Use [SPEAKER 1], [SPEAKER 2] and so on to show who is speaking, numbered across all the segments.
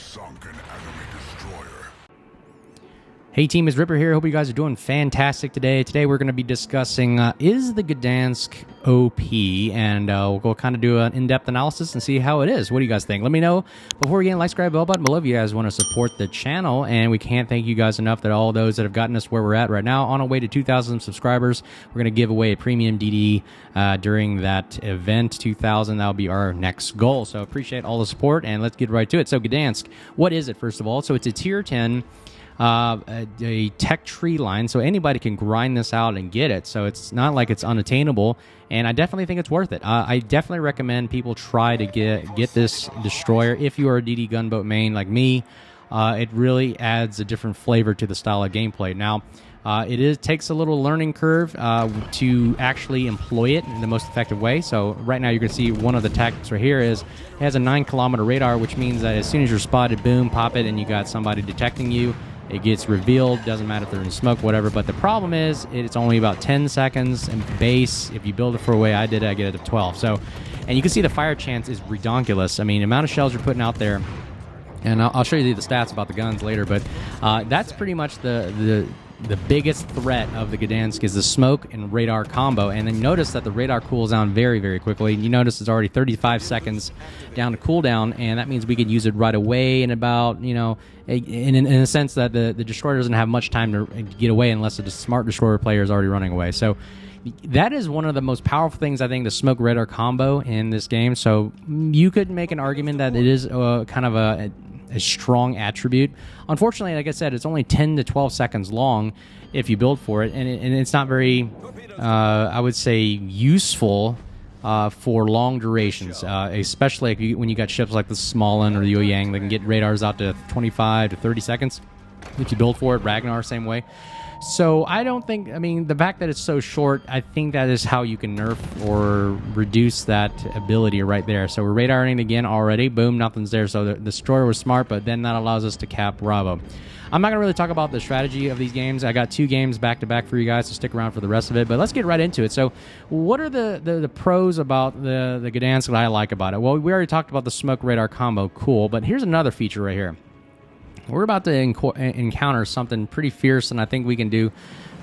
[SPEAKER 1] sunk an enemy destroyer.
[SPEAKER 2] Hey team, it's Ripper here. Hope you guys are doing fantastic today. Today we're going to be discussing is the Gdansk OP, and we'll go kind of do an in-depth analysis and see how it is. What do you guys think? Let me know before we get in. Like, subscribe, bell button below if you guys want to support the channel, and we can't thank you guys enough that all those that have gotten us where we're at right now, on our way to 2,000 subscribers. We're going to give away a premium DD during that event. 2,000, that'll be our next goal. So appreciate all the support, and let's get right to it. So Gdansk, what is it first of all? So it's a tier 10 a tech tree line, so anybody can grind this out and get it, so it's not like it's unattainable, and I definitely think it's worth it. I definitely recommend people try to get this destroyer if you are a DD gunboat main like me. It really adds a different flavor to the style of gameplay. Now it takes a little learning curve to actually employ it in the most effective way. So right now you can see one of the tactics right here is it has a 9-kilometer radar, which means that as soon as you're spotted, boom, pop it, and you got somebody detecting you. It gets revealed, doesn't matter if they're in smoke, whatever. But the problem is, it's only about 10 seconds in base. If you build it for a way I did it, I get it to 12. So, and you can see the fire chance is redonkulous. I mean, the amount of shells you're putting out there, and I'll show you the stats about the guns later, but that's pretty much the biggest threat of the Gdansk is the smoke and radar combo. And then you notice that the radar cools down very, very quickly. You notice it's already 35 seconds down to cooldown, and that means we could use it right away in about, you know, in a sense that the destroyer doesn't have much time to get away unless the smart destroyer player is already running away. So that is one of the most powerful things, I think, the smoke radar combo in this game. So you could make an argument that it is kind of a strong attribute. Unfortunately, like I said, it's only 10 to 12 seconds long if you build for it, and it's not very, I would say, useful for long durations, especially when you got ships like the Smalin or the Yoyang that can get radars out to 25 to 30 seconds if you build for it. Ragnar, same way. So I don't think, I mean, the fact that it's so short, I think that is how you can nerf or reduce that ability right there. So we're radaring again already. Boom, nothing's there. So the destroyer was smart, but then that allows us to cap Bravo. I'm not going to really talk about the strategy of these games. I got 2 games back-to-back for you guys, so stick around for the rest of it. But let's get right into it. So what are the pros about the Gdansk that I like about it? Well, we already talked about the smoke radar combo. Cool. But here's another feature right here. We're about to encounter something pretty fierce, and I think we can do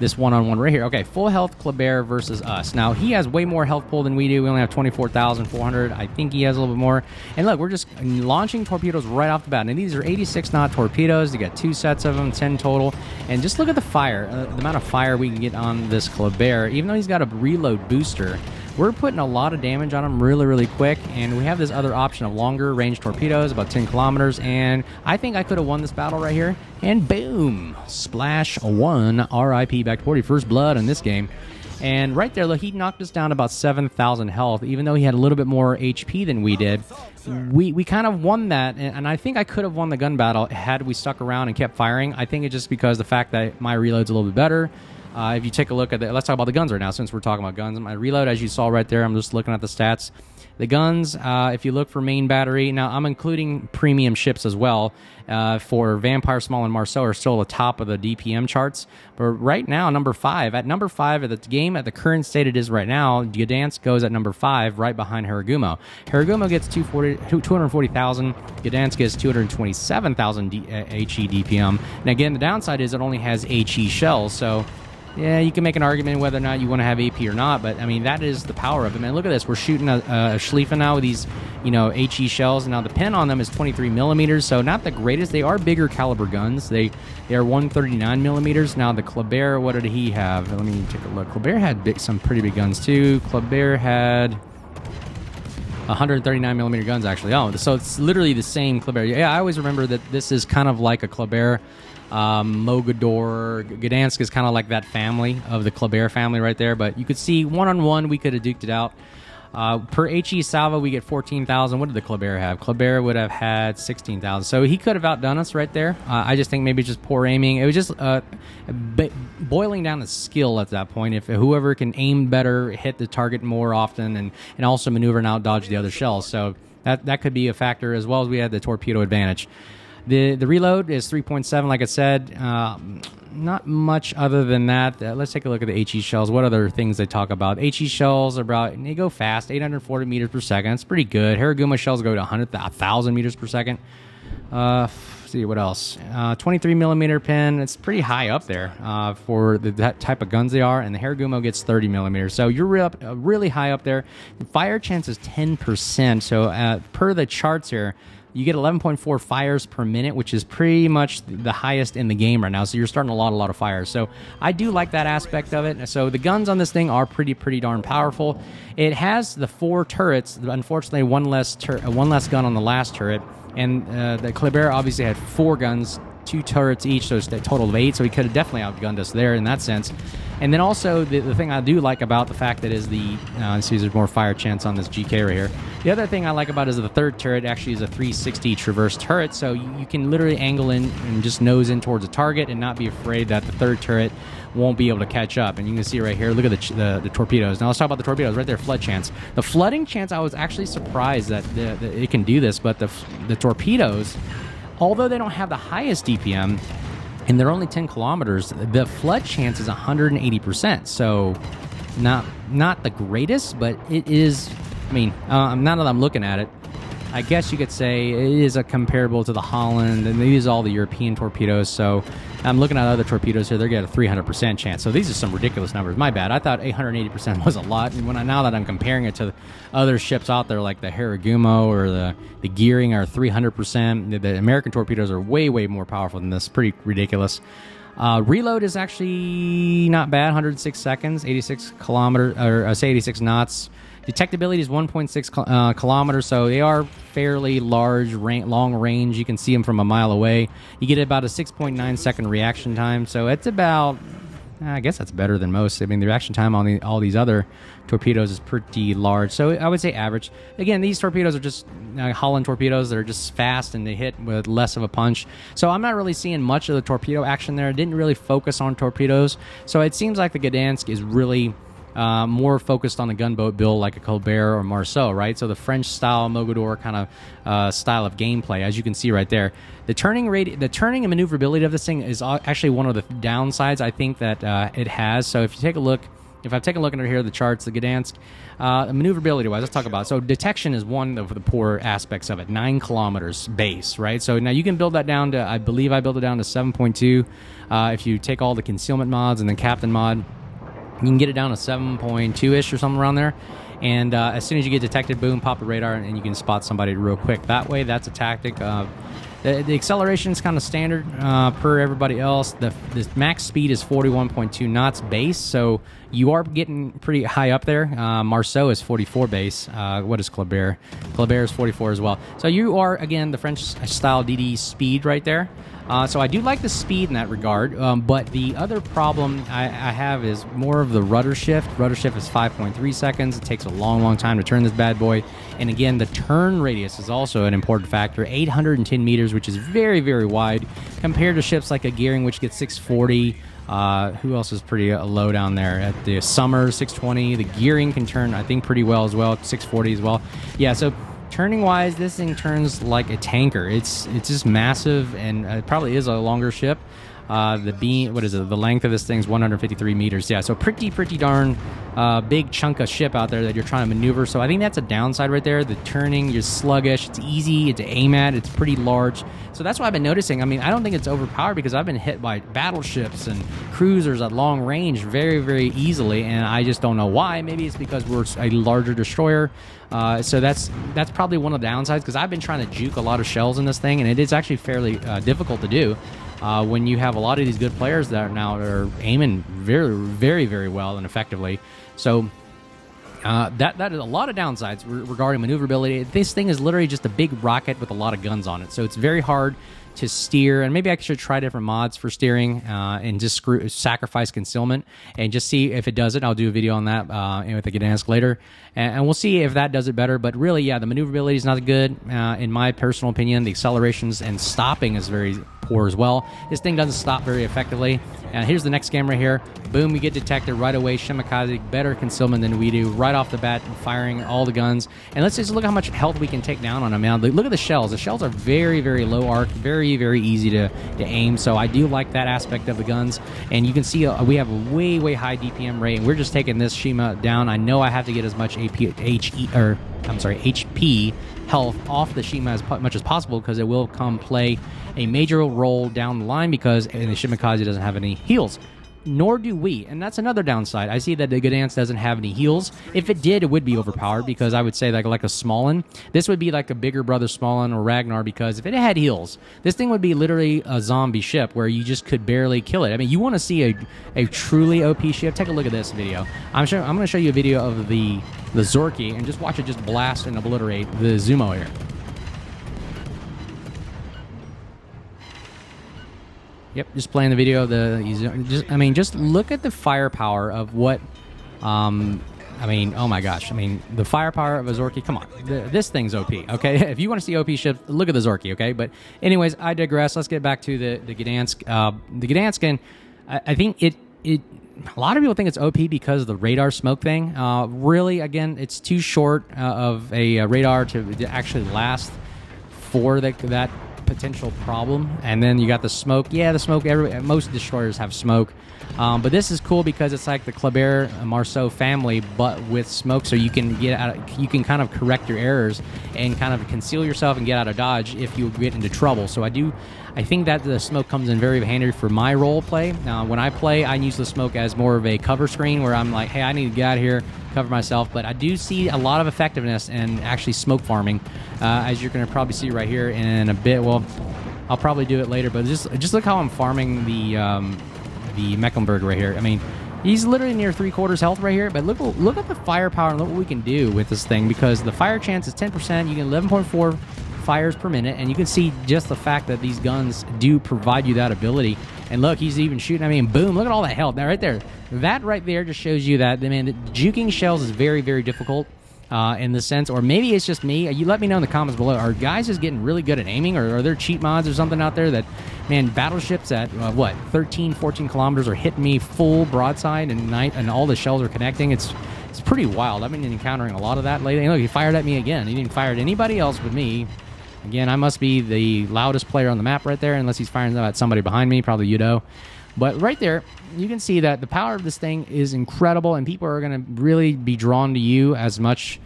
[SPEAKER 2] this one-on-one right here. Okay, full health Kleber versus us. Now, he has way more health pool than we do. We only have 24,400. I think he has a little bit more. And look, we're just launching torpedoes right off the bat. And these are 86-knot torpedoes. You got 2 sets of them, 10 total. And just look at the fire, the amount of fire we can get on this Kleber. Even though he's got a reload booster, we're putting a lot of damage on him really, really quick, and we have this other option of longer range torpedoes, about 10 kilometers, and I think I could have won this battle right here, and boom, splash 1, RIP, back to 40, first blood in this game. And right there, look, he knocked us down to about 7,000 health, even though he had a little bit more HP than we did. We kind of won that, and I think I could have won the gun battle had we stuck around and kept firing. I think it's just because the fact that my reload's a little bit better. If you take a look at let's talk about the guns right now, since we're talking about guns. My reload, as you saw right there, I'm just looking at the stats. The guns, if you look for main battery, now I'm including premium ships as well. For Vampire, Small, and Marceau are still at the top of the DPM charts. But right now, number 5. At number 5 of the game, at the current state it is right now, Gdansk goes at number 5, right behind Haragumo. Haragumo gets 240,000. Gdansk gets 227,000 HE DPM. And again, the downside is it only has HE shells, so yeah, you can make an argument whether or not you want to have AP or not, but I mean, that is the power of it, man. Look at this. We're shooting a Schlieffen now with these, you know, HE shells. Now, the pen on them is 23 millimeters, so not the greatest. They are bigger caliber guns. They are 139 millimeters. Now, the Kleber, what did he have? Let me take a look. Kleber had some pretty big guns, too. Kleber had 139 millimeter guns, actually. Oh, so it's literally the same Kleber. Yeah, I always remember that this is kind of like a Kleber. Mogador, Gdansk is kind of like that family of the Kleber family right there, but you could see one-on-one we could have duked it out. Per HE salvo, we get 14,000. What did the Kleber have? Kleber would have had 16,000. So he could have outdone us right there. I just think maybe just poor aiming. It was just boiling down to skill at that point. If whoever can aim better, hit the target more often, and also maneuver and out-dodge the other shells. So that could be a factor, as well as we had the torpedo advantage. The reload is 3.7, like I said. Not much other than that. Let's take a look at the HE shells. What other things they talk about? HE shells are about, they go fast, 840 meters per second. It's pretty good. Haragumo shells go to 1,000 meters per second. See what else. 23 millimeter pin. It's pretty high up there for that type of guns they are. And the Haragumo gets 30 millimeters. So you're really high up there. The fire chance is 10%. So per the charts here, you get 11.4 fires per minute, which is pretty much the highest in the game right now. So you're starting a lot of fires. So I do like that aspect of it. So the guns on this thing are pretty darn powerful. It has the 4 turrets. Unfortunately, one less gun on the last turret. And the Kleber obviously had 4 guns, 2 turrets each, so it's a total of 8. So he could have definitely outgunned us there in that sense. And then also the thing I do like about the fact that is the see there's more fire chance on this GK right here. The other thing I like about it is the 3rd turret actually is a 360 traverse turret, so you can literally angle in and just nose in towards a target and not be afraid that the 3rd turret won't be able to catch up. And you can see right here, look at the torpedoes. Now let's talk about the torpedoes right there. Flood chance. The flooding chance, I was actually surprised that it can do this, but the torpedoes, although they don't have the highest DPM and they're only 10 kilometers, the flood chance is 180%. So not the greatest, but it is. I mean, now that I'm looking at it, I guess you could say it is a comparable to the Holland, and they use all the European torpedoes. So I'm looking at other torpedoes here; they're getting a 300% chance. So these are some ridiculous numbers. My bad. I thought 880% was a lot, and now that I'm comparing it to other ships out there like the Haragumo or the Gearing are 300%. The American torpedoes are way more powerful than this. Pretty ridiculous. Reload is actually not bad. 106 seconds, 86 kilometers, or I say 86 knots. Detectability is 1.6 kilometers, so they are fairly long range. You can see them from a mile away. You get about a 6.9 second reaction time, so it's about, I guess that's better than most. I mean, the reaction time on all these other torpedoes is pretty large, so I would say average. Again, these torpedoes are just Holland torpedoes. They're just fast and they hit with less of a punch. So I'm not really seeing much of the torpedo action there. I didn't really focus on torpedoes, so it seems like the Gdansk is really more focused on the gunboat build like a Colbert or Marceau, right? So the French style Mogador kind of style of gameplay, as you can see right there. The turning and maneuverability of this thing is actually one of the downsides I think that it has. So if I've taken a look under here, the charts, the Gdansk, maneuverability wise, let's talk about it. So detection is one of the poor aspects of it. 9 kilometers base, right? So now you can build that down to, I believe I built it down to 7.2. If you take all the concealment mods and then captain mod, you can get it down to 7.2-ish or something around there. And as soon as you get detected, boom, pop the radar, and you can spot somebody real quick. That way, that's a tactic. The acceleration is kind of standard per everybody else. The max speed is 41.2 knots base, so you are getting pretty high up there. Marceau is 44 base. What is Kleber? Kleber is 44 as well. So you are, again, the French-style DD speed right there. So I do like the speed in that regard, but the other problem I have is more of the rudder shift. Rudder shift is 5.3 seconds. It takes a long time to turn this bad boy. And again, the turn radius is also an important factor. 810 meters, which is very wide, compared to ships like a Gearing, which gets 640. Who else is pretty low down there? At the Summer, 620. The Gearing can turn, I think, pretty well as well, 640 as well. Yeah, so turning wise, this thing turns like a tanker. It's just massive, and it probably is a longer ship. The length of this thing is 153 meters. Yeah, so pretty darn big chunk of ship out there that you're trying to maneuver. So I think that's a downside right there. The turning, you're sluggish. It's easy to aim at. It's pretty large. So that's what I've been noticing. I mean, I don't think it's overpowered because I've been hit by battleships and cruisers at long range very easily, and I just don't know why. Maybe it's because we're a larger destroyer. So that's probably one of the downsides, because I've been trying to juke a lot of shells in this thing, and it is actually fairly difficult to do when you have a lot of these good players that are aiming very well and effectively. So that is a lot of downsides regarding maneuverability. This thing is literally just a big rocket with a lot of guns on it, so it's very hard to steer. And maybe I should try different mods for steering and just sacrifice concealment and just see if it does it. I'll do a video on that with the Gdansk later, and we'll see if that does it better. But really, yeah, the maneuverability is not good in my personal opinion. The accelerations and stopping is very poor as well. This thing doesn't stop very effectively. Here's the next scam right here. Boom, we get detected right away. Shimakaze, better concealment than we do right off the bat, firing all the guns. And let's just look how much health we can take down on them. Now, look at the shells. The shells are very low arc, very easy to aim. So I do like that aspect of the guns. And you can see we have a way high DPM rate, and we're just taking this Shima down. I know I have to get as much HP health off the shipment as much as possible, because it will come play a major role down the line, because the Shimikaze doesn't have any heals. Nor do we, and that's another downside. I see that the Gdansk doesn't have any heals. If it did, it would be overpowered, because I would say like a Smolin. This would be like a bigger brother Smolin or Ragnar, because if it had heals, this thing would be literally a zombie ship where you just could barely kill it. I mean, you want to see a truly OP ship? Take a look at this video. I'm going to show you a video of the Zorky, and just watch it just blast and obliterate the Zumo here. Yep, just playing the video of just look at the firepower of what, I mean, oh my gosh. I mean, the firepower of a Zorky, come on. This thing's OP, okay? If you want to see OP ships, look at the Zorky, okay? But anyways, I digress. Let's get back to the Gdansk. The Gdansk, and I think a lot of people think it's OP because of the radar smoke thing. Really, again, it's too short of a radar to actually last for that potential problem. And then you got the smoke. Yeah, the smoke, most destroyers have smoke, but this is cool because it's like the Kleber Marceau family, but with smoke, so you can get out, you can kind of correct your errors and kind of conceal yourself and get out of dodge if you get into trouble. So I think that the smoke comes in very handy for my role play. When I play, I use the smoke as more of a cover screen, where I'm like, hey, I need to get out of here, cover myself. But I do see a lot of effectiveness in actually smoke farming, as you're going to probably see right here in a bit. Well, I'll probably do it later, but just look how I'm farming the Mecklenburg right here. I mean, he's literally near 3/4 health right here, but look at the firepower and look what we can do with this thing, because the fire chance is 10%. You get 11.4 fires per minute, and you can see just the fact that these guns do provide you that ability. And look, he's even shooting. I mean, boom, look at all that health. Now right there, that right there just shows you that, man, juking shells is very, very difficult in the sense, or maybe it's just me. You let me know in the comments below. Are guys just getting really good at aiming, or are there cheat mods or something out there that, man, battleships at what, 13, 14 kilometers are hitting me full broadside and all the shells are connecting? It's pretty wild. I've been encountering a lot of that lately. Look, he fired at me again. He didn't fire at anybody else but me. Again, I must be the loudest player on the map right there, unless he's firing at somebody behind me, probably Udo. But right there, you can see that the power of this thing is incredible, and people are going to really be drawn to you as much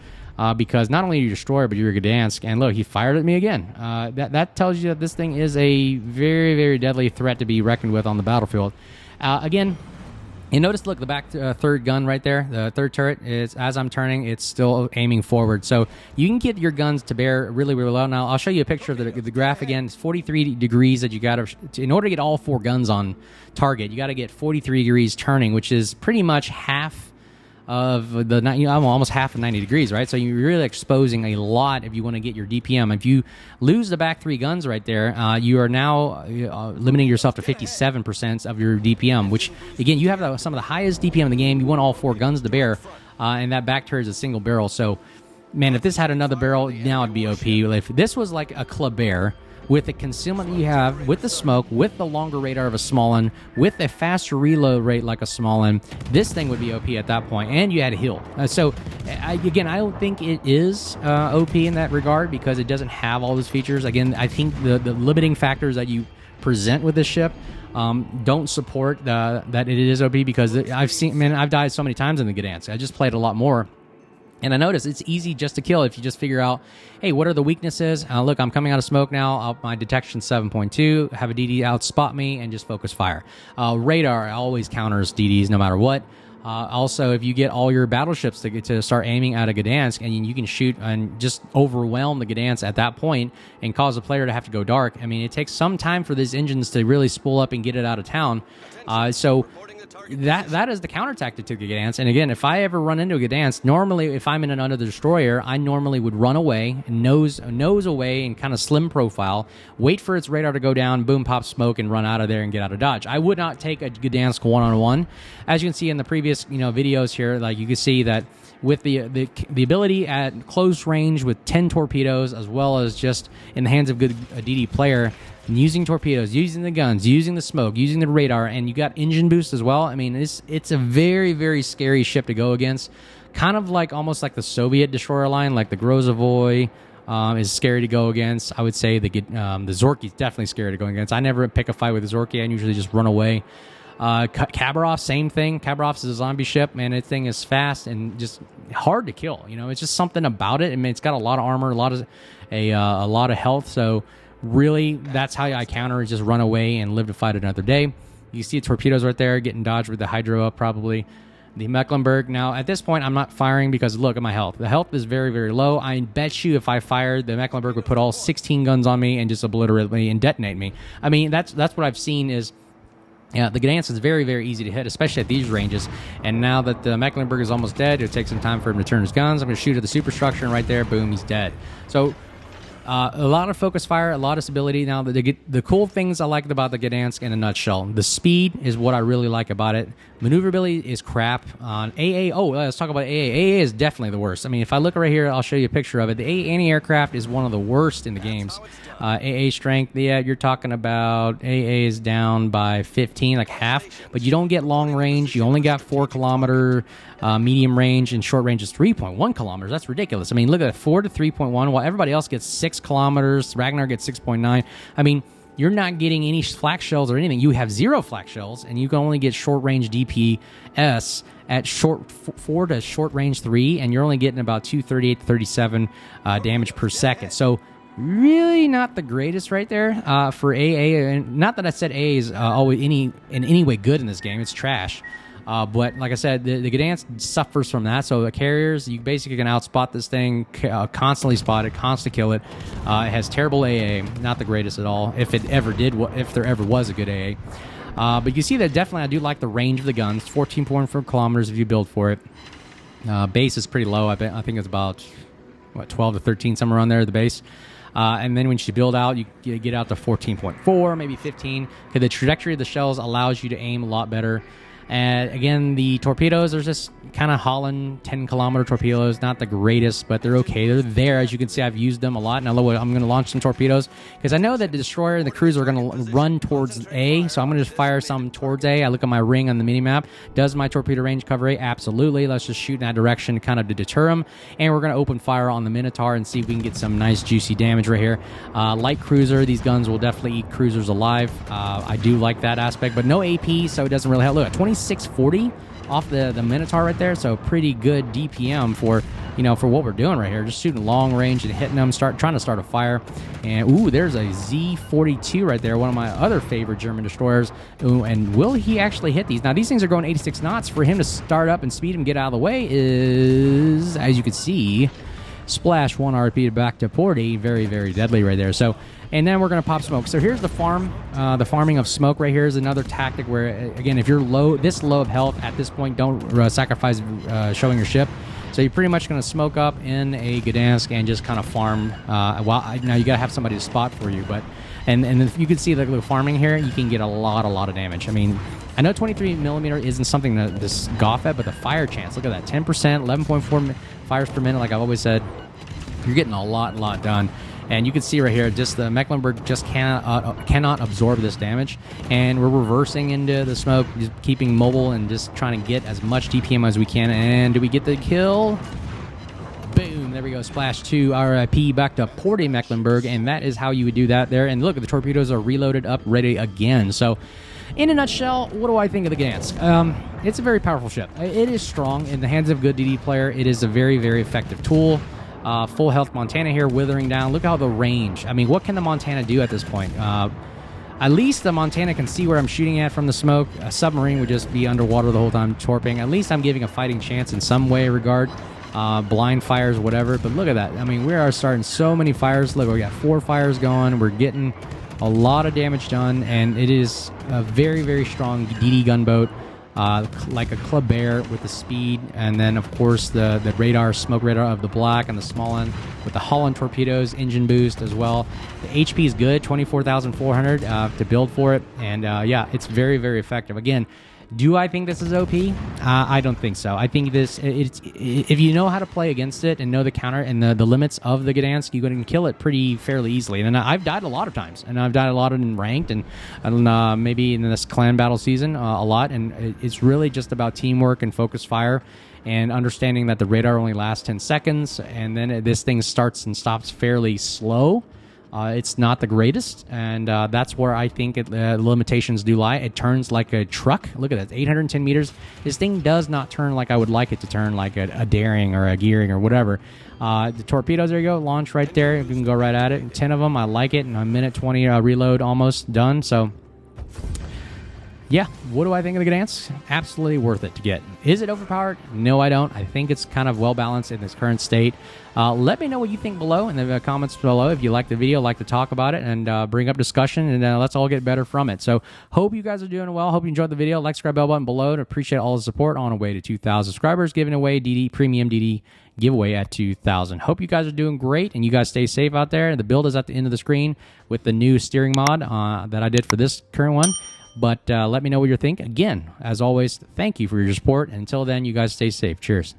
[SPEAKER 2] because not only are you a destroyer, but you're a Gdansk. And look, he fired at me again. That tells you that this thing is a very, very deadly threat to be reckoned with on the battlefield. Again, you notice, look, the back third gun right there, the third turret, is, as I'm turning, it's still aiming forward. So you can get your guns to bear really, really low. Now, I'll show you a picture of the graph again. It's 43 degrees that you got to, in order to get all 4 guns on target, you got to get 43 degrees turning, which is pretty much half of the, almost half of 90 degrees, right? So you're really exposing a lot if you want to get your DPM. If you lose the back 3 guns right there, you are now limiting yourself to 57% of your DPM, which, again, you have some of the highest DPM in the game. You want all 4 guns to bear, and that back turret is a single barrel. So, man, if this had another barrel, now it'd be OP. If this was like a Kleber, with the concealment you have, with the smoke, with the longer radar of a Smolin, with a faster reload rate like a Smolin, this thing would be OP at that point, and you had a heal. So, again, I don't think it is OP in that regard, because it doesn't have all those features. Again, I think the limiting factors that you present with this ship don't support that it is OP, because I've died so many times in the Gdansk. I just played a lot more. And I noticed it's easy just to kill if you just figure out, hey, what are the weaknesses? Look, I'm coming out of smoke now. My detection's 7.2. Have a DD outspot me and just focus fire. Radar always counters DDs no matter what. Also, if you get all your battleships to start aiming at a Gdansk, and you can shoot and just overwhelm the Gdansk at that point and cause a player to have to go dark. I mean, it takes some time for these engines to really spool up and get it out of town. So that is the counter tactic to Gdansk. And again, if I ever run into a Gdansk, normally if I'm in another destroyer, I normally would run away, nose away, and kind of slim profile, wait for its radar to go down, boom, pop smoke, and run out of there and get out of dodge. I would not take a Gdansk one-on-one. As you can see in the previous videos here, like you can see that with the ability at close range with 10 torpedoes, as well as just in the hands of a DD player, using torpedoes, using the guns, using the smoke, using the radar, and you got engine boost as well. I mean, it's a very, very scary ship to go against. Kind of like almost like the Soviet destroyer line, like the Grozovoy is scary to go against. I would say the Zorky is definitely scary to go against. I never pick a fight with the Zorky. I usually just run away. Khabarovsk, same thing. Khabarovsk is a zombie ship, man. That thing is fast and just hard to kill. You know, it's just something about it. I mean, it's got a lot of armor, a lot of health. So really, that's how I counter is just run away and live to fight another day. You see torpedoes right there getting dodged with the Hydro up probably. The Mecklenburg. Now, at this point, I'm not firing because look at my health. The health is very, very low. I bet you if I fired, the Mecklenburg would put all 16 guns on me and just obliterate me and detonate me. I mean, that's what I've seen is... Yeah, the Gdansk is very, very easy to hit, especially at these ranges. And now that the Mecklenburg is almost dead, it'll take some time for him to turn his guns. I'm going to shoot at the superstructure, and right there, boom, he's dead. So a lot of focus fire, a lot of stability. Now, the cool things I like about the Gdansk in a nutshell. The speed is what I really like about it. Maneuverability is crap. On AA, let's talk about AA. AA is definitely the worst. I mean, if I look right here, I'll show you a picture of it. The AA anti-aircraft is one of the worst in the games. AA strength, yeah, you're talking about AA is down by 15, like half, but you don't get long range. You only got 4 kilometer medium range, and short range is 3.1 kilometers. That's ridiculous. I mean, look at that, 4 to 3.1, while everybody else gets 6 kilometers. Ragnar gets 6.9. I mean, you're not getting any flak shells or anything. You have 0 flak shells, and you can only get short range DPS at 4 to short range 3, and you're only getting about 238 to 37 damage per second. So really not the greatest right there for AA. And not that I said AA is always in any way good in this game. It's trash. But like I said, the Gdansk suffers from that. So the carriers, you basically can outspot this thing, constantly spot it, constantly kill it. It has terrible AA, not the greatest at all. If there ever was a good AA. But you see that definitely I do like the range of the guns. 14.4 kilometers if you build for it. Base is pretty low. I think it's about 12 to 13, somewhere around there, the base. And then when you build out, you get out to 14.4, maybe 15. Because the trajectory of the shells allows you to aim a lot better. And again, the torpedoes are just kind of Holland 10-kilometer torpedoes. Not the greatest, but they're okay. They're there. As you can see, I've used them a lot. And I'm going to launch some torpedoes because I know that the destroyer and the cruiser are going to run towards A. So I'm going to just fire some towards A. I look at my ring on the mini-map. Does my torpedo range cover A? Absolutely. Let's just shoot in that direction kind of to deter them. And we're going to open fire on the Minotaur and see if we can get some nice, juicy damage right here. Light cruiser. These guns will definitely eat cruisers alive. I do like that aspect, but no AP, so it doesn't really help. Look, 2640 off the Minotaur right there, so pretty good DPM for what we're doing right here. Just shooting long range and hitting them, trying to start a fire. And ooh, there's a Z42 right there, one of my other favorite German destroyers. Ooh, and will he actually hit these? Now these things are going 86 knots. For him to start up and speed him, get out of the way is, as you can see, splash 1 RP back to 40. Very, very deadly right there. So, and then we're going to pop smoke. So here's the farming of smoke right here is another tactic where, again, if you're this low of health at this point, don't sacrifice showing your ship. So you're pretty much going to smoke up in a Gdansk and just kind of farm. Now you got to have somebody to spot for you, but and if you can see the farming here, you can get a lot of damage. I mean, I know 23 millimeter isn't something to scoff at, but the fire chance, look at that, 10%, 11.4 fires per minute. Like I've always said, you're getting a lot done. And you can see right here, just the Mecklenburg just cannot absorb this damage. And we're reversing into the smoke, just keeping mobile and just trying to get as much DPM as we can. And do we get the kill? Boom, there we go, splash 2 RIP back to Porte Mecklenburg. And that is how you would do that there. And look, the torpedoes are reloaded up, ready again. So in a nutshell, what do I think of the Gdansk? It's a very powerful ship. It is strong. In the hands of a good DD player, it is a very, very effective tool. Full health Montana here, withering down. Look how the range. I mean, what can the Montana do at this point? At least the Montana can see where I'm shooting at from the smoke. A submarine would just be underwater the whole time, torping. At least I'm giving a fighting chance in some way regard. Blind fires, whatever. But look at that. I mean, we are starting so many fires. Look, we got 4 fires going. We're getting a lot of damage done, and it is a very, very strong DD gunboat. Like a kleber with the speed, and then of course the radar, smoke radar of the black, and the small one with the Holland torpedoes, engine boost as well. The HP is good, 24,400 to build for it, and yeah, it's very, very effective. Again, do I think this is OP? I don't think so. I think if you know how to play against it and know the counter and the limits of the Gdansk, you can kill it pretty fairly easily. And I've died a lot of times, and I've died a lot in ranked, and maybe in this clan battle season a lot. And it's really just about teamwork and focus fire, and understanding that the radar only lasts 10 seconds, and then this thing starts and stops fairly slow. It's not the greatest, and that's where I think limitations do lie. It turns like a truck. Look at that, 810 meters. This thing does not turn like I would like it to turn, like a daring or a gearing or whatever. The torpedoes, there you go, launch right there. You can go right at it. 10 of them, I like it, and a minute 20 reload almost done. So yeah, what do I think of the Gdansk? Absolutely worth it to get. Is it overpowered? No, I don't. I think it's kind of well balanced in its current state. Let me know what you think below in the comments below. If you like the video, like to talk about it, and bring up discussion, and let's all get better from it. So hope you guys are doing well. Hope you enjoyed the video. Like, subscribe, bell button below, and appreciate all the support on our way to 2,000 subscribers. Giving away DD Premium DD giveaway at 2,000. Hope you guys are doing great, and you guys stay safe out there. The build is at the end of the screen with the new steering mod that I did for this current one. But let me know what you think. Again, as always, thank you for your support. And until then, you guys stay safe. Cheers.